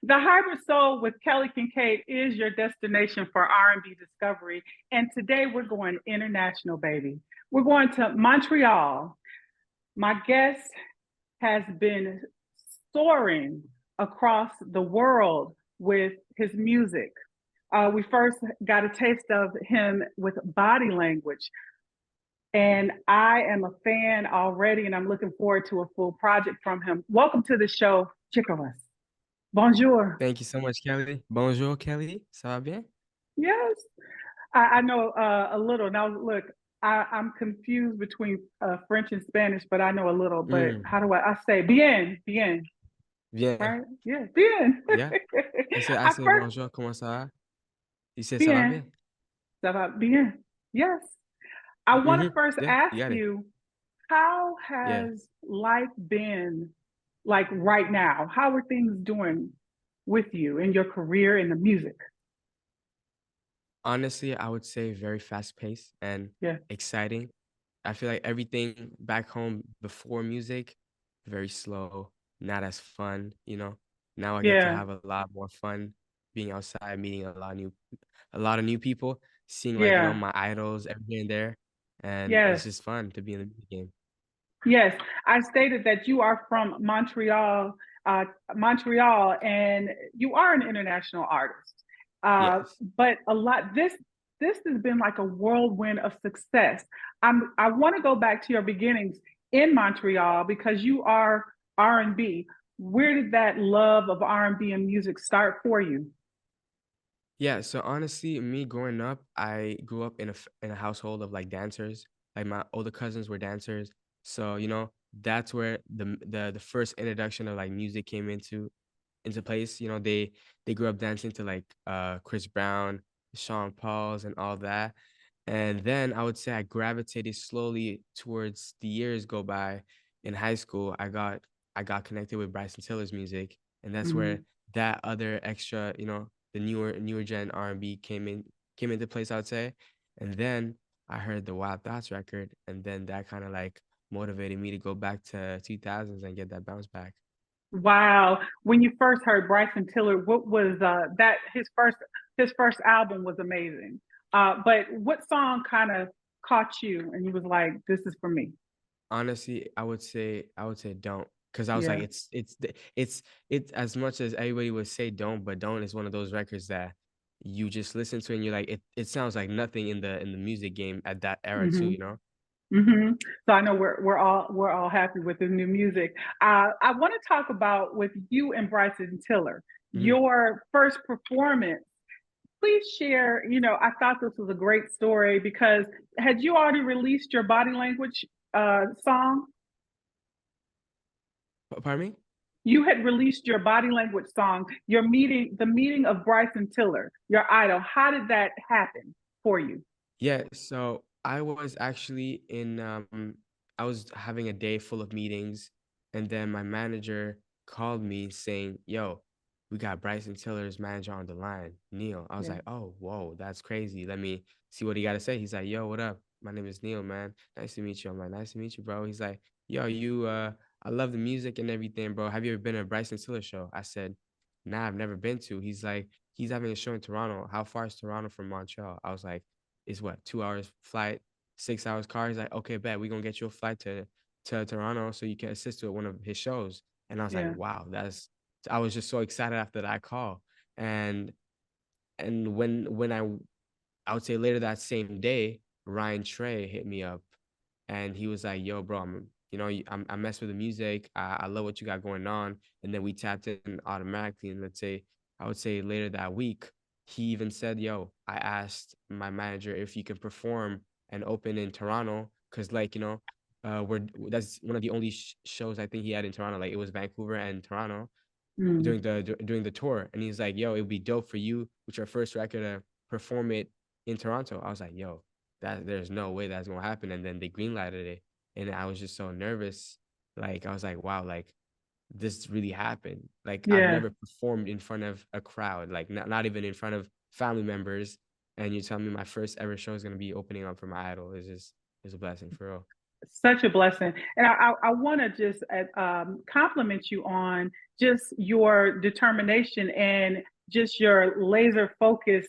The Hybrid Soul with Kelly Kinkaid is your destination for R&B discovery. And today we're going international, baby. We're going to Montreal. My guest has been soaring across the world with his music. We first got a taste of him with Body Language. And I am a fan already, and I'm looking forward to a full project from him. Welcome to the show, Chikoruss. Bonjour. Thank you so much, Kelly. Bonjour, Kelly. Ça va bien? Yes, I know a little. Now, look, I'm confused between French and Spanish, but I know a little. But Mm, how do I say bien, bien, bien. right? Yeah, bien. Yeah. I I say first, bonjour, comment ça va? You say ça va bien, bien? ça va bien. Yes. I want to first Yeah, ask you got it. you, how Yeah. has life been like right now? How are things doing with you in your career in the music? Honestly, I would say very fast paced and Yeah, exciting. I feel like everything back home before music, very slow, not as fun. Now I get to yeah, have a lot more fun being outside, meeting a lot of new people, seeing yeah, my idols every here and there. And it's yes. just fun to be in the music game. Yes, I stated that you are from Montreal, and you are an international artist. Yes. But a lot this has been like a whirlwind of success. I want to go back to your beginnings in Montreal because you are R&B. Where did that love of R&B and music start for you? Yeah, so honestly, me growing up, I grew up in a household of like dancers. Like my older cousins were dancers. So, that's where the first introduction of like music came into place. They grew up dancing to like Chris Brown, Sean Paul's and all that. And then I would say I gravitated slowly towards the years go by. In high school, I got connected with Bryson Tiller's music, and that's where Mhm. that other extra, the newer gen R&B came into place, I would say. And then I heard the Wild Thoughts record, and then that kind of like motivated me to go back to 2000s and get that bounce back. Wow. When you first heard Bryson Tiller, what was that his first album was amazing. But what song kind of caught you and you was like, this is for me? Honestly, I would say don't, because I was like, Yeah. it's as much as everybody would say don't, but don't is one of those records that you just listen to and you're like, it sounds like nothing in the music game at that era too, hmm you know? So I know we're all happy with the new music. I want to talk about with you and Bryson Tiller, Mhm. your first performance. Please share. I thought this was a great story because had you already released your body language song? Pardon me? You had released your body language song, the meeting of Bryson Tiller, your idol. How did that happen for you? Yeah, so I was having a day full of meetings, and then my manager called me saying, "Yo, we got Bryson Tiller's manager on the line, Neil." I was Yeah. like, "Oh, whoa, that's crazy. Let me see what he got to say." He's like, "Yo, what up? My name is Neil, man. Nice to meet you." I'm like, "Nice to meet you, bro." He's like, "Yo, I love the music and everything, bro. Have you ever been to a Bryson Tiller show?" I said, "Nah, I've never been to." He's like, "He's having a show in Toronto. How far is Toronto from Montreal?" I was like, is what, 2 hours flight, 6 hours car. He's like, okay, bet, we're gonna get you a flight to Toronto so you can assist with one of his shows. And I was like, Yeah. wow, I was just so excited after that call. And when I would say later that same day, Ryan Trey hit me up and he was like, yo, bro, I mess with the music. I love what you got going on. And then we tapped in automatically. And I would say later that week, he even said, yo, I asked my manager if you could perform and open in Toronto. Cause that's one of the only shows I think he had in Toronto. Like it was Vancouver and Toronto Mm. during the tour. And he's like, yo, it would be dope for you with your first record to perform it in Toronto. I was like, yo, that there's no way that's gonna happen. And then they greenlighted it, and I was just so nervous. Like I was like, wow, like this really happened. Like I've Yeah. never performed in front of a crowd, like not even in front of family members. And you tell me my first ever show is gonna be opening up for my idol. Is a blessing for real. Such a blessing. And I want to just compliment you on just your determination and just your laser focus,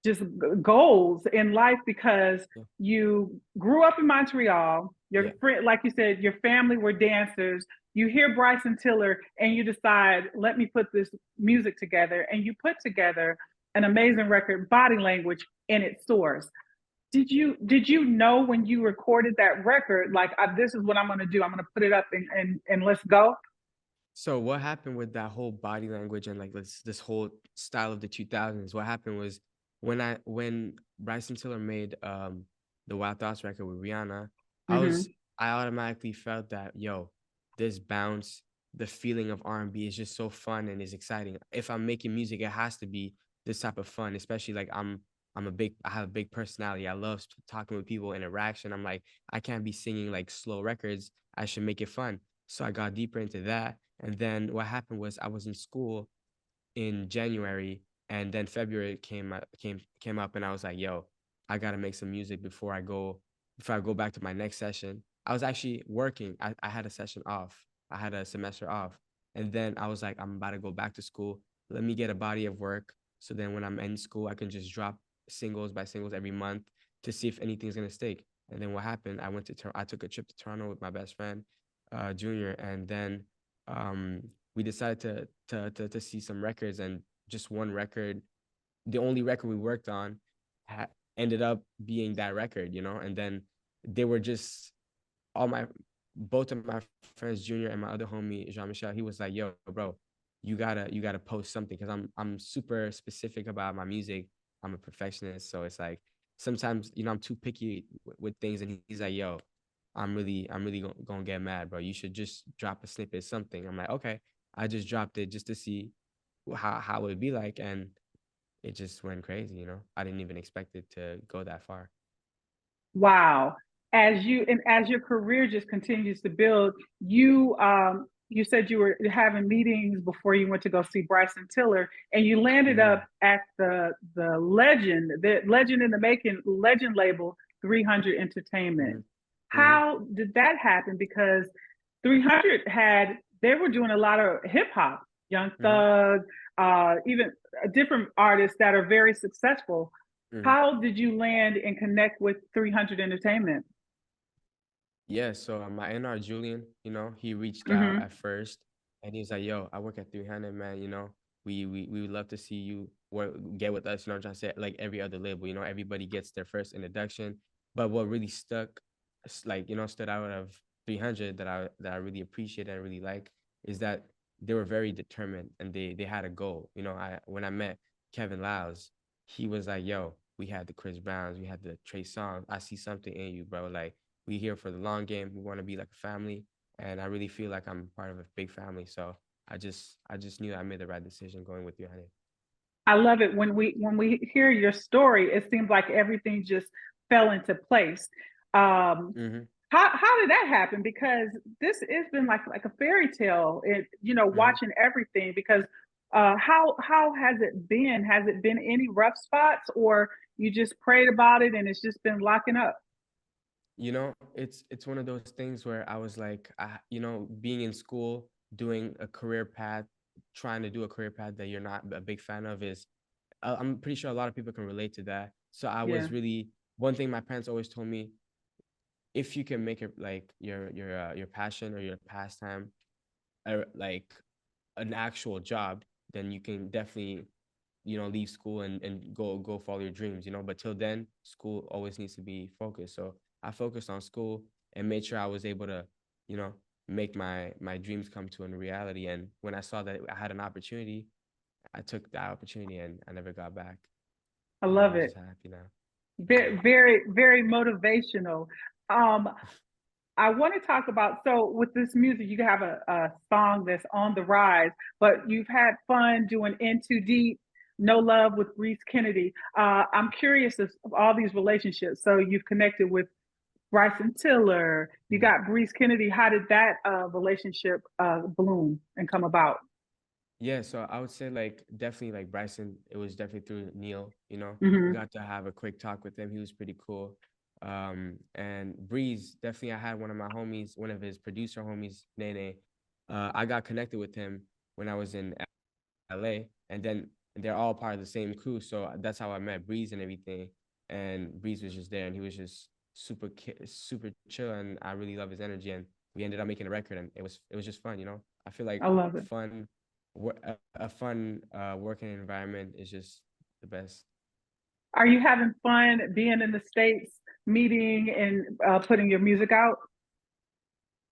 just goals in life, because Yeah. you grew up in Montreal. Your Yeah. friend, like you said, your family were dancers. You hear Bryson Tiller and you decide, let me put this music together. And you put together an amazing record, Body Language, and it soars. Did you know when you recorded that record, like, this is what I'm going to do? I'm going to put it up and let's go. So what happened with that whole body language and like this whole style of the 2000s? What happened was when Bryson Tiller made the Wild Thoughts record with Rihanna, I was Hmm. I automatically felt that, yo, this bounce, the feeling of R&B is just so fun and is exciting. If I'm making music, it has to be this type of fun, especially like I have a big personality. I love talking with people, interaction. I'm like, I can't be singing like slow records. I should make it fun. So I got deeper into that. And then what happened was I was in school in January, and then February came up, and I was like, "Yo, I gotta make some music before I go back to my next session." I was actually working. I had a session off. I had a semester off, and then I was like, "I'm about to go back to school. Let me get a body of work, so then when I'm in school, I can just drop singles by singles every month to see if anything's gonna stick." And then what happened? I took a trip to Toronto with my best friend, Junior, and then we decided to see some records, and just one record, the only record we worked on, ended up being that record, and then they were just all my both of my friends, Junior and my other homie Jean Michel. He was like, "Yo, bro, you gotta post something," because I'm super specific about my music. I'm a perfectionist, so it's like sometimes I'm too picky with things, and he's like, "Yo, I'm really gonna get mad, bro. You should just drop a snippet, something." I'm like, "Okay." I just dropped it just to see how it would be like, and it just went crazy. I didn't even expect it to go that far. Wow. As your career just continues to build, you said you were having meetings before you went to go see Bryson Tiller, and you landed up Hmm. at the legend in the making, legend label, 300 Entertainment. Hmm. Hmm. How did that happen? Because 300 they were doing a lot of hip hop, Young Hmm. Thug, even different artists that are very successful. Hmm. How did you land and connect with 300 Entertainment? Yeah, so my NR Julian, he reached out Mm-hmm. at first, and he was like, "Yo, I work at 300, man. We would love to see you get with us." I'm trying to say, like every other label, everybody gets their first introduction. But what really stood out of 300 that I really appreciate and really like is that they were very determined, and they had a goal. When I met Kevin Lyles, he was like, "Yo, we had the Chris Browns, we had the Trey Songz. I see something in you, bro. Like, we here for the long game. We want to be like a family, and I really feel like I'm part of a big family. So I just knew I made the right decision going with you, honey." I love it when we hear your story. It seems like everything just fell into place. Um, Hmm. how did that happen? Because this has been like a fairy tale. Hmm. Watching everything. Because how has it been? Has it been any rough spots, or you just prayed about it and it's just been locking up? It's one of those things where I was like, being in school, doing a career path, trying to do a career path that you're not a big fan of is, I'm pretty sure a lot of people can relate to that. So I Yeah. was really one thing my parents always told me: if you can make it like your passion or your pastime, like an actual job, then you can definitely, leave school and go follow your dreams. But till then, school always needs to be focused. So I focused on school and made sure I was able to, you know, make my dreams come to a reality. And when I saw that I had an opportunity, I took that opportunity and I never got back. I And love I'm it. just happy now. Yeah. Very, very, very motivational. Um, I want to talk about, so with this music, you have a song that's on the rise, but you've had fun doing In Too Deep, No Love with Reese Kennedy. I'm curious of all these relationships. So you've connected with Bryson Tiller, you Mhm. got Reese Kennedy. How did that relationship bloom and come about? Yeah, so I would say like definitely like Bryson, it was definitely through Neil. We Hmm. got to have a quick talk with him. He was pretty cool. And Breeze, definitely I had one of my homies, one of his producer homies, Nene. I got connected with him when I was in LA, and then they're all part of the same crew. So that's how I met Breeze and everything. And Breeze was just there, and he was just super chill, and I really love his energy. And we ended up making a record, and it was just fun, you know. I feel like I love it. fun, a fun working environment is just the best. Are you having fun being in the States, meeting and putting your music out?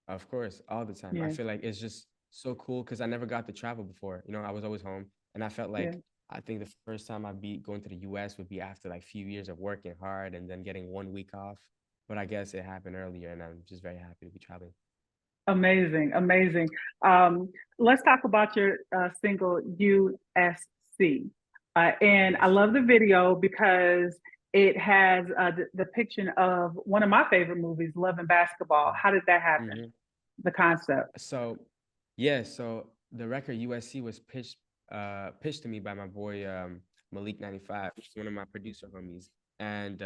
Of course, all the time. I Yeah, feel like it's just so cool because I never got to travel before. You know, I was always home, and I felt yeah. like I think the first time I'd be going to the U.S. would be after like few years of working hard and then getting 1 week off. But I guess it happened earlier, and I'm just very happy to be traveling. Amazing, amazing. Um, let's talk about your single USC. And I Yes. love the video because it has the depiction of one of my favorite movies, Love and Basketball. How did that happen? Mm-hmm. The concept. So, yeah, so the record USC was pitched to me by my boy Malik 95, which is one of my producer homies. And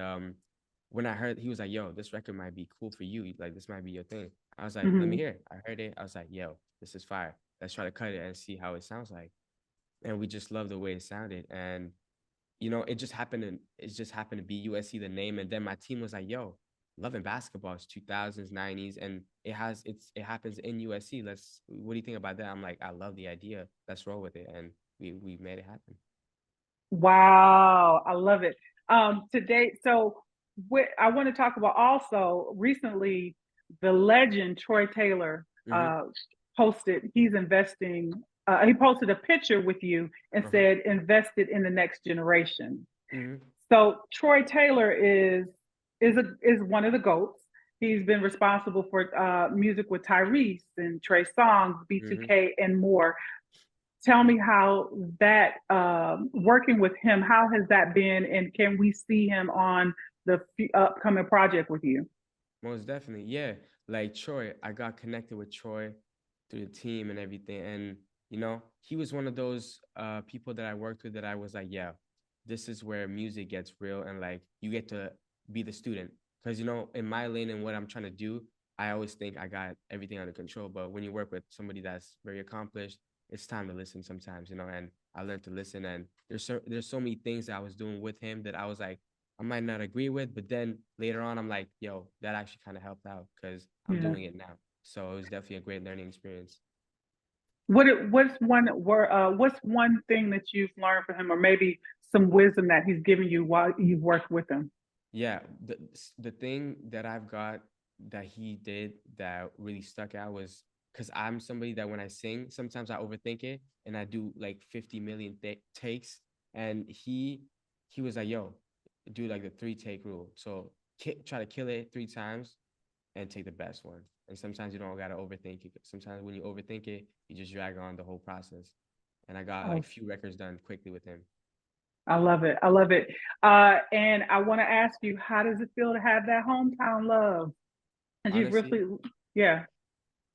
when I heard, he was like, "Yo, this record might be cool for you. Like, this might be your thing." I was like, "Let me Hmm. hear it." I heard it. I was like, "Yo, this is fire. Let's try to cut it and see how it sounds like." And we just loved the way it sounded. And it just happened to be USC the name, and then my team was like, "Yo, loving basketball is 2000s, 90s, and it happens in USC. What do you think about that?" I'm like, "I love the idea. Let's roll with it," and we made it happen. Wow, I love it. Today, so I want to talk about also recently the legend Troy Taylor Mm-hmm. posted. He's investing. He posted a picture with you and Uh-huh. said invested in the next generation. Mm-hmm. So Troy Taylor is one of the goats. He's been responsible for music with Tyrese and Trey Songz, Mm-hmm. B2K, and more. Tell me how that working with him, how has that been, and can we see him on the upcoming project with you? Most definitely. Yeah. Like Troy, I got connected with Troy through the team and everything. And, he was one of those people that I worked with that I was like, yeah, this is where music gets real and like you get to be the student. Because, in my lane and what I'm trying to do, I always think I got everything under control. But when you work with somebody that's very accomplished, it's time to listen sometimes, and I learned to listen. And there's so many things that I was doing with him that I was like, I might not agree with, but then later on, I'm like, yo, that actually kind of helped out because I'm Yeah. doing it now. So it was definitely a great learning experience. What's one thing that you've learned from him, or maybe some wisdom that he's given you while you've worked with him? Yeah, the thing that I've got that he did that really stuck out was because I'm somebody that when I sing, sometimes I overthink it and I do like 50 million takes. And he was like, yo, do like the 3 take rule. So try to kill it 3 times and take the best one. And sometimes you don't gotta overthink it. Sometimes when you overthink it, you just drag on the whole process. And I got like few records done quickly with him. I love it. I love it. And I want to ask you, how does it feel to have that hometown love? And you Honestly, really, yeah.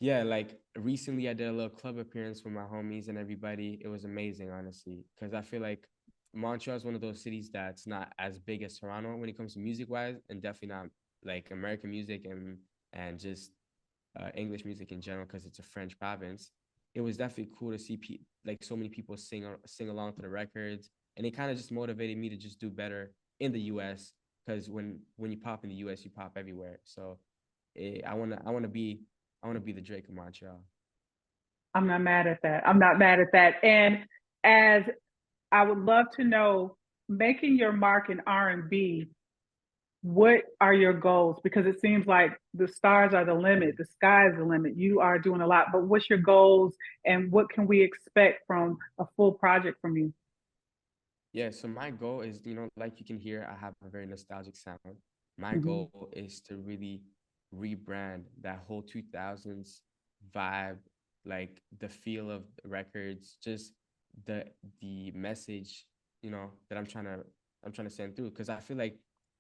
yeah, like recently I did a little club appearance with my homies and everybody. It was amazing, honestly, because I feel like Montreal is one of those cities that's not as big as Toronto when it comes to music wise, and definitely not like American music and just English music in general because it's a French province. It was definitely cool to see like so many people sing along to the records, and it kind of just motivated me to just do better in the U.S. because when you pop in the U.S., you pop everywhere. So I want to be the Drake of Montreal. I'm not mad at that. I'm not mad at that. And as I would love to know, making your mark in R&B, what are your goals? Because it seems like the stars are the limit, the sky is the limit. You are doing a lot, but what's your goals and what can we expect from a full project from you? Yeah, so my goal is, like you can hear, I have a very nostalgic sound. My Hmm. goal is to really rebrand that whole 2000s vibe, like the feel of the records, just the the message, that I'm trying to send through. Because I feel like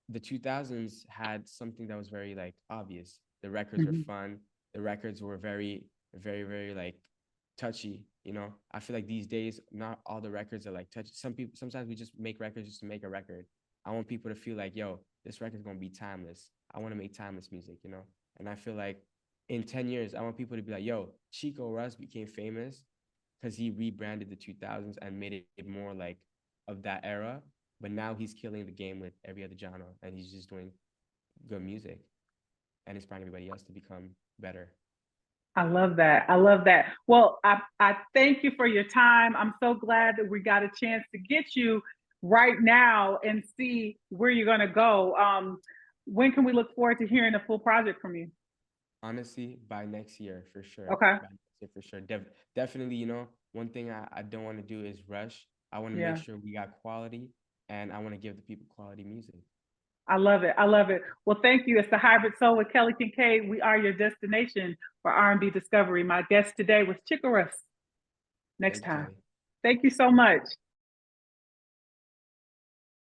the 2000s had something that was very like obvious. The records were Hmm. fun. The records were very, very, very like touchy. I feel like these days not all the records are like touchy. Sometimes we just make records just to make a record. I want people to feel like, yo, this record's gonna be timeless. I want to make timeless music, you know? And I feel like in 10 years, I want people to be like, yo, Chikoruss became famous because he rebranded the 2000s and made it more like of that era. But now he's killing the game with every other genre and he's just doing good music and inspiring everybody else to become better. I love that. I love that. Well, I thank you for your time. I'm so glad that we got a chance to get you right now and see where you're going to go. When can we look forward to hearing a full project from you? Honestly, by next year for sure. Okay. By next year for sure. Definitely, you know, one thing I don't want to do is rush. I want to make Yeah. sure we got quality and I want to give the people quality music. I love it. I love it. Well, thank you. It's the Hybrid Soul with Kelly Kinkaid. We are your destination for R&B discovery. My guest today was Chikoruss. Next Thank you, time. Kelly. Thank you so much.